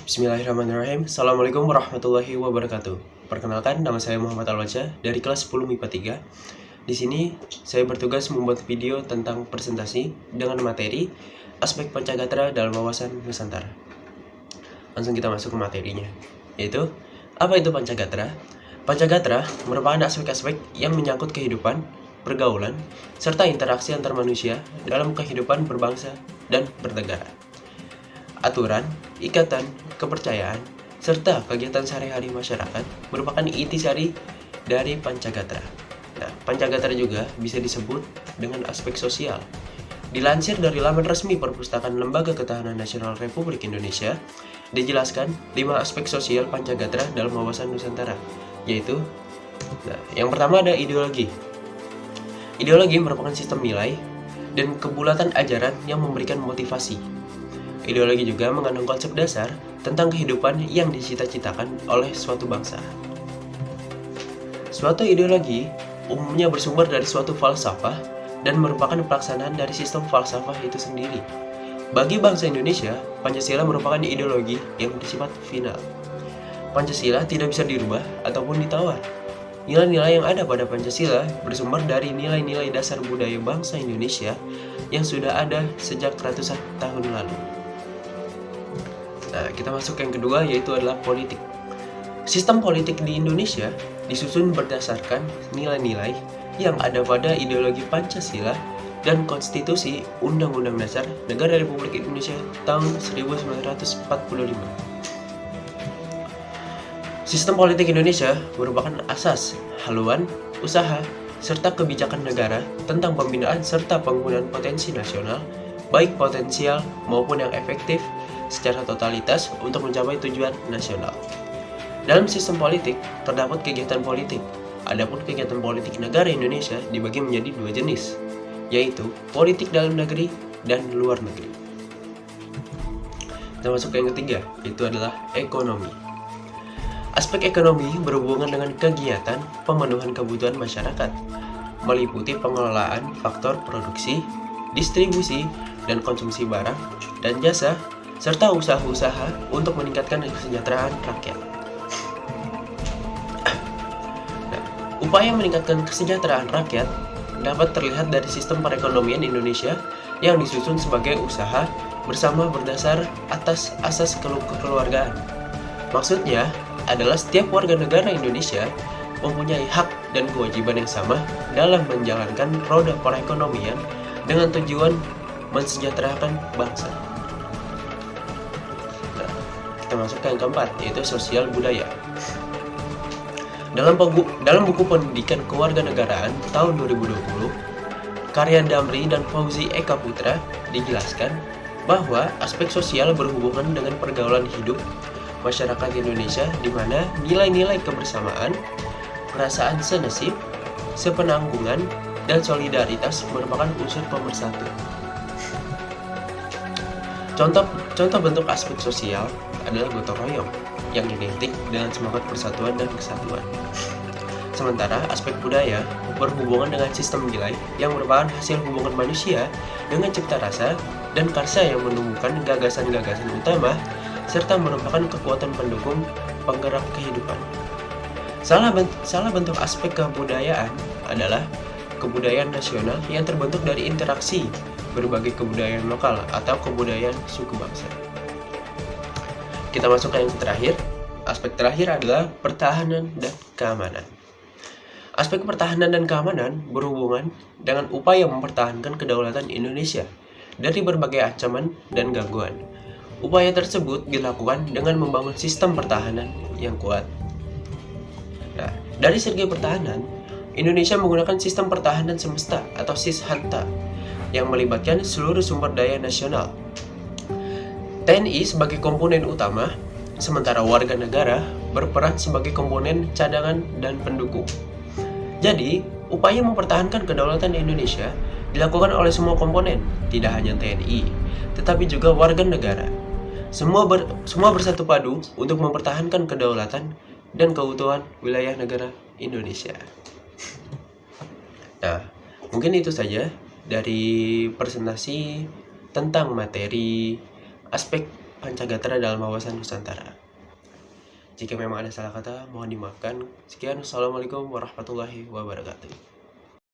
Bismillahirrahmanirrahim. Assalamualaikum warahmatullahi wabarakatuh. Perkenalkan, nama saya Muhammad Alwaja dari kelas 10 MIPA 3. Di sini saya bertugas membuat video tentang presentasi dengan materi aspek Pancagatra dalam wawasan Nusantara. Langsung kita masuk ke materinya, yaitu apa itu Pancagatra? Pancagatra merupakan aspek-aspek yang menyangkut kehidupan, pergaulan, serta interaksi antar manusia dalam kehidupan berbangsa dan bernegara. Aturan, ikatan, kepercayaan, serta kegiatan sehari-hari masyarakat merupakan intisari dari Pancagatra. Nah, Pancagatra juga bisa disebut dengan aspek sosial. Dilansir dari laman resmi Perpustakaan Lembaga Ketahanan Nasional Republik Indonesia, dijelaskan 5 aspek sosial Pancagatra dalam wawasan Nusantara, yaitu yang pertama ada ideologi. Ideologi merupakan sistem nilai dan kebulatan ajaran yang memberikan motivasi. Ideologi juga mengandung konsep dasar tentang kehidupan yang dicita-citakan oleh suatu bangsa. Suatu ideologi umumnya bersumber dari suatu falsafah dan merupakan pelaksanaan dari sistem falsafah itu sendiri. Bagi bangsa Indonesia, Pancasila merupakan ideologi yang bersifat final. Pancasila tidak bisa dirubah ataupun ditawar. Nilai-nilai yang ada pada Pancasila bersumber dari nilai-nilai dasar budaya bangsa Indonesia yang sudah ada sejak ratusan tahun lalu. Nah, kita masuk yang kedua, yaitu adalah politik. Sistem politik di Indonesia disusun berdasarkan nilai-nilai yang ada pada ideologi Pancasila dan Konstitusi Undang-Undang Dasar Negara Republik Indonesia tahun 1945. Sistem politik Indonesia merupakan asas, haluan, usaha, serta kebijakan negara tentang pembinaan serta penggunaan potensi nasional, baik potensial maupun yang efektif, secara totalitas untuk mencapai tujuan nasional. Dalam sistem politik, terdapat kegiatan politik. Adapun kegiatan politik negara Indonesia dibagi menjadi 2 jenis, yaitu politik dalam negeri dan luar negeri. Kita masuk ke yang ketiga, yaitu adalah ekonomi. Aspek ekonomi berhubungan dengan kegiatan pemenuhan kebutuhan masyarakat, meliputi pengelolaan faktor produksi, distribusi, dan konsumsi barang dan jasa, serta usaha-usaha untuk meningkatkan kesejahteraan rakyat. Upaya meningkatkan kesejahteraan rakyat dapat terlihat dari sistem perekonomian Indonesia yang disusun sebagai usaha bersama berdasar atas asas kekeluargaan. Maksudnya adalah setiap warga negara Indonesia mempunyai hak dan kewajiban yang sama dalam menjalankan roda perekonomian dengan tujuan mensejahterakan bangsa. Kita masuk ke yang keempat, yaitu sosial budaya. Dalam buku Pendidikan Kewarganegaraan tahun 2020, karya Damri dan Fauzi Eka Putra dijelaskan bahwa aspek sosial berhubungan dengan pergaulan hidup masyarakat Indonesia, di mana nilai-nilai kebersamaan, perasaan senasib, sepenanggungan, dan solidaritas merupakan unsur pemersatu. Contoh bentuk aspek sosial adalah gotong royong yang identik dengan semangat persatuan dan kesatuan. Sementara aspek budaya berhubungan dengan sistem nilai yang merupakan hasil hubungan manusia dengan cipta rasa dan karsa yang menumbuhkan gagasan-gagasan utama serta merupakan kekuatan pendukung penggerak kehidupan. Salah bentuk aspek kebudayaan adalah kebudayaan nasional yang terbentuk dari interaksi berbagai kebudayaan lokal atau kebudayaan suku bangsa. Kita masuk ke yang terakhir. Aspek terakhir adalah pertahanan dan keamanan. Aspek pertahanan dan keamanan berhubungan dengan upaya mempertahankan kedaulatan Indonesia dari berbagai ancaman dan gangguan. Upaya tersebut dilakukan dengan membangun sistem pertahanan yang kuat. Nah, dari segi pertahanan, Indonesia menggunakan sistem pertahanan semesta atau SISHANTA yang melibatkan seluruh sumber daya nasional. TNI sebagai komponen utama, sementara warga negara berperan sebagai komponen cadangan dan pendukung. Jadi, upaya mempertahankan kedaulatan Indonesia dilakukan oleh semua komponen, tidak hanya TNI, tetapi juga warga negara. Semua bersatu padu untuk mempertahankan kedaulatan dan keutuhan wilayah negara Indonesia. Nah, mungkin itu saja dari presentasi tentang materi aspek Pancagatra dalam wawasan Nusantara. Jika memang ada salah kata, mohon dimaafkan. Sekian, wassalamualaikum warahmatullahi wabarakatuh.